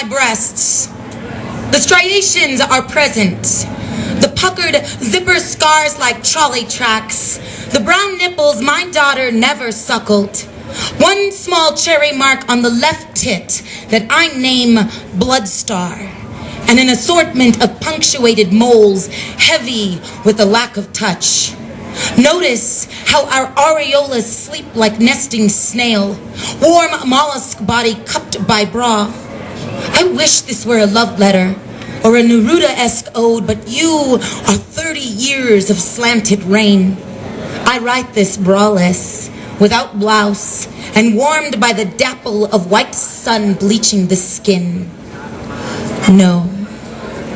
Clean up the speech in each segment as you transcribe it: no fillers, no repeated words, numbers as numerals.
my breasts. The striations are present. The puckered zipper scars like trolley tracks. The brown nipples my daughter never suckled. One small cherry mark on the left tit that I name Blood Star. And an assortment of punctuated moles, heavy with a lack of touch. Notice how our areolas sleep like nesting snail, warm mollusk body cupped by bra. I wish this were a love letter or a Neruda-esque ode, but you are 30 years of slanted rain. I write this braless, without blouse, and warmed by the dapple of white sun bleaching the skin. No,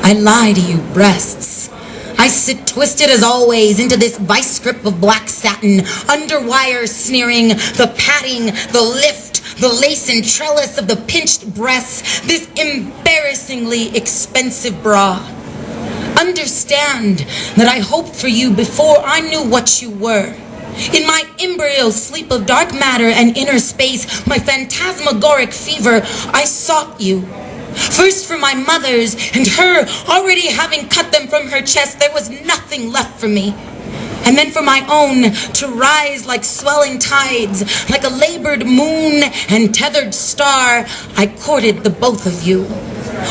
I lie to you, breasts. I sit twisted as always into this vice grip of black satin, underwire sneering, the padding, the lift, the lace and trellis of the pinched breasts, this embarrassingly expensive bra. Understand that I hoped for you before I knew what you were. In my embryo sleep of dark matter and inner space, my phantasmagoric fever, I sought you. First for my mother's, and her already having cut them from her chest, there was nothing left for me. And then for my own, to rise like swelling tides, like a labored moon and tethered star, I courted the both of you.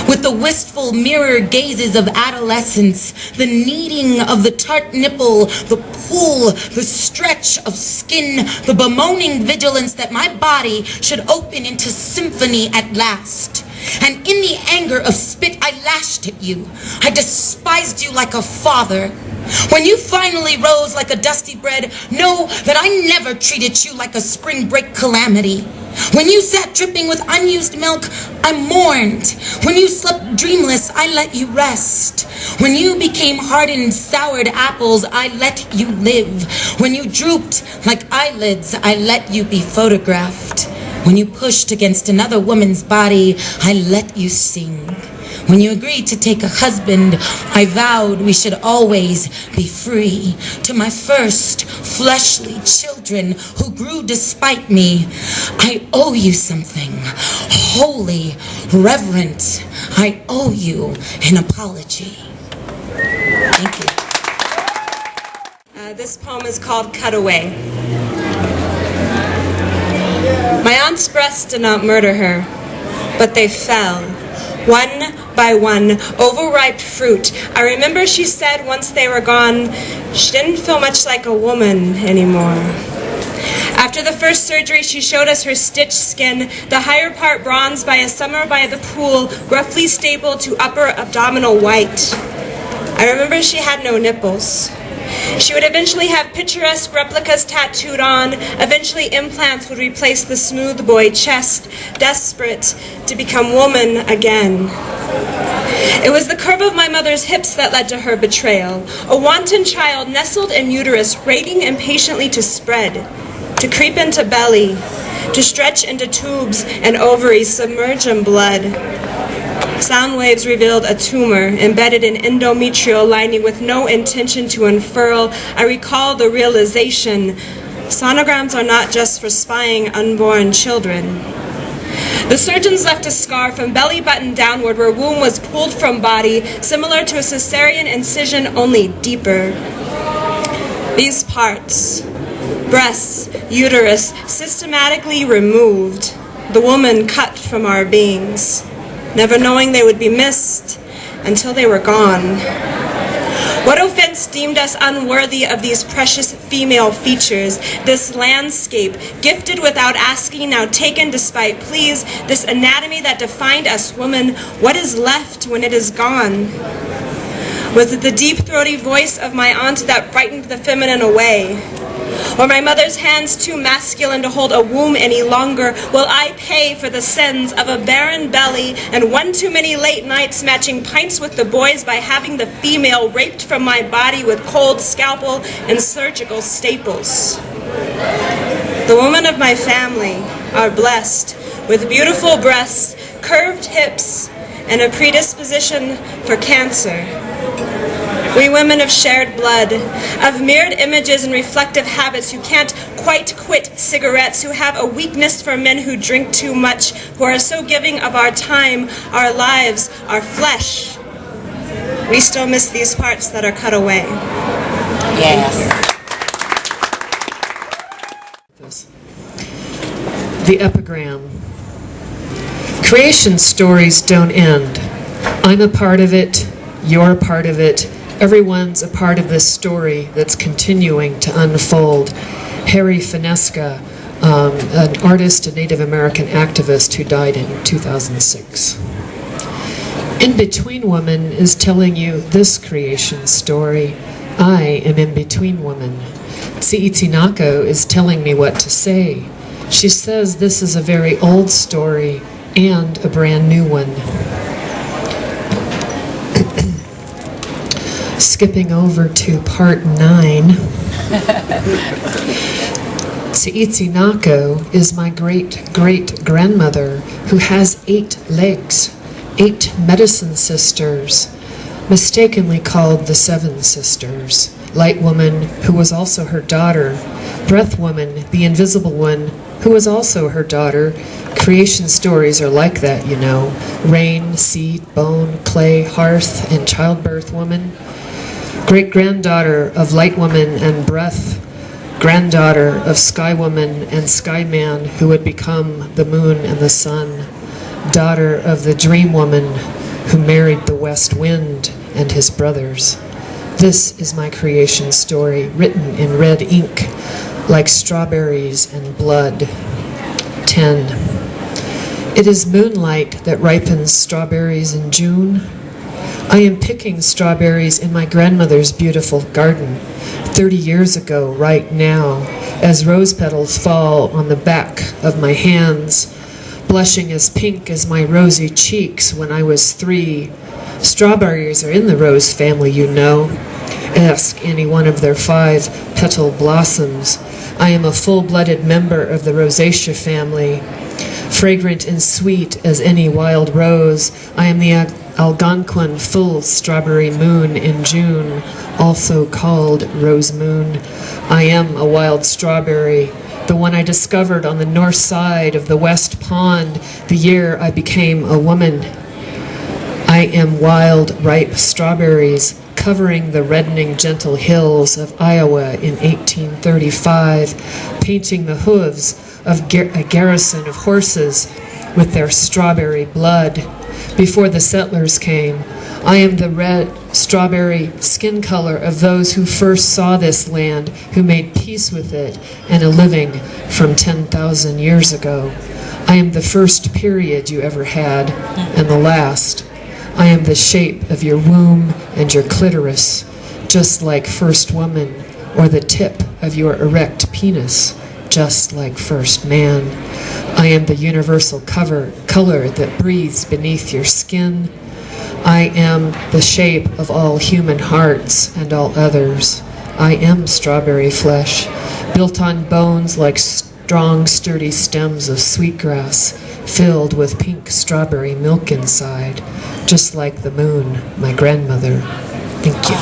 With the wistful mirror gazes of adolescence, the kneading of the tart nipple, the pull, the stretch of skin, the bemoaning vigilance that my body should open into symphony at last. And in the anger of spit, I lashed at you. I despised you like a father. When you finally rose like a dusty bread, know that I never treated you like a spring break calamity. When you sat dripping with unused milk, I mourned. When you slept dreamless, I let you rest. When you became hardened, soured apples, I let you live. When you drooped like eyelids, I let you be photographed. When you pushed against another woman's body, I let you sing. When you agreed to take a husband, I vowed we should always be free. To my first fleshly children who grew despite me, I owe you something. Holy, reverent, I owe you an apology. Thank you. This poem is called Cutaway. My aunt's breasts did not murder her, but they fell. One by one, overripe fruit. I remember she said once they were gone, she didn't feel much like a woman anymore. After the first surgery, she showed us her stitched skin, the higher part bronzed by a summer by the pool, roughly stapled to upper abdominal white. I remember she had no nipples. She would eventually have picturesque replicas tattooed on. Eventually implants would replace the smooth boy chest, desperate to become woman again. It was the curve of my mother's hips that led to her betrayal. A wanton child nestled in uterus, waiting impatiently to spread, to creep into belly, to stretch into tubes and ovaries, submerge in blood. Sound waves revealed a tumor embedded in endometrial lining with no intention to unfurl. I recall the realization, sonograms are not just for spying unborn children. The surgeons left a scar from belly button downward where womb was pulled from body, similar to a cesarean incision, only deeper. These parts, breasts, uterus, systematically removed, the woman cut from our beings, never knowing they would be missed until they were gone. What offense deemed us unworthy of these precious female features, this landscape, gifted without asking, now taken despite pleas, this anatomy that defined us women, what is left when it is gone? Was it the deep throaty voice of my aunt that frightened the feminine away? Or my mother's hands too masculine to hold a womb any longer? Will I pay for the sins of a barren belly and one too many late nights matching pints with the boys by having the female raped from my body with cold scalpel and surgical staples? The women of my family are blessed with beautiful breasts, curved hips, and a predisposition for cancer. We women of shared blood, of mirrored images and reflective habits, who can't quite quit cigarettes, who have a weakness for men who drink too much, who are so giving of our time, our lives, our flesh. We still miss these parts that are cut away. Yes. The epigram. Creation stories don't end. I'm a part of it, you're a part of it, everyone's a part of this story that's continuing to unfold. Harry Finesca, an artist and Native American activist who died in 2006. In Between Woman is telling you this creation story. I am in between woman. Tsiitsinako is telling me what to say. She says this is a very old story and a brand new one. Skipping over to part 9. Tsiitsinako is my great-great-grandmother who has 8 legs, 8 medicine sisters, mistakenly called the 7 sisters. Light Woman, who was also her daughter. Breath Woman, the invisible one, who was also her daughter. Creation stories are like that, you know. Rain, seed, bone, clay, hearth, and childbirth woman. Great-granddaughter of Light Woman and Breath. Granddaughter of Sky Woman and Sky Man, who would become the moon and the sun. Daughter of the Dream Woman, who married the West Wind and his brothers. This is my creation story, written in red ink, like strawberries and blood. 10. It is moonlight that ripens strawberries in June. I am picking strawberries in my grandmother's beautiful garden, 30 years ago, right now, as rose petals fall on the back of my hands, blushing as pink as my rosy cheeks when I was 3. Strawberries are in the rose family, you know. Ask any one of their 5 petal blossoms. I am a full-blooded member of the rosacea family. Fragrant and sweet as any wild rose, I am the Algonquin full strawberry moon in June, also called rose moon. I am a wild strawberry, the one I discovered on the north side of the West Pond the year I became a woman. I am wild, ripe strawberries, covering the reddening gentle hills of Iowa in 1835, painting the hooves of a garrison of horses with their strawberry blood. Before the settlers came, I am the red strawberry skin color of those who first saw this land, who made peace with it and a living from 10,000 years ago. I am the first period you ever had, and the last. I am the shape of your womb and your clitoris, just like first woman, or the tip of your erect penis, just like first man. I am the universal color that breathes beneath your skin. I am the shape of all human hearts and all others. I am strawberry flesh, built on bones like strong, sturdy stems of sweetgrass, filled with pink strawberry milk inside, just like the moon, my grandmother. Thank you.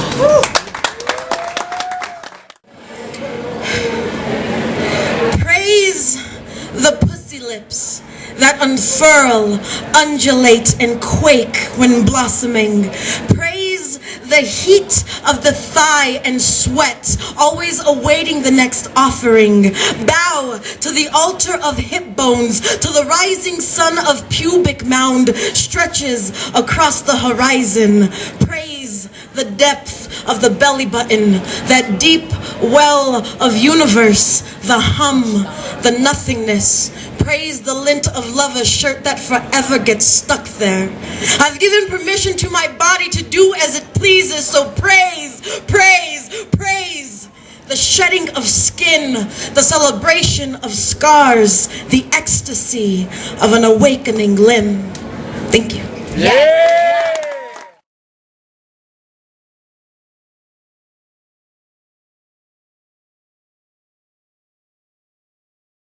Praise the pussy lips that unfurl, undulate, and quake when blossoming. Praise the heat of the thigh and sweat, always awaiting the next offering. Bow to the altar of hip bones, till the rising sun of pubic mound stretches across the horizon. Praise the depth of the belly button, that deep well of universe, the hum, the nothingness. Praise the lint of lover's shirt that forever gets stuck there. I've given permission to my body to do as it pleases, so praise, praise, praise. The shedding of skin, the celebration of scars, the ecstasy of an awakening limb. Thank you. Yeah.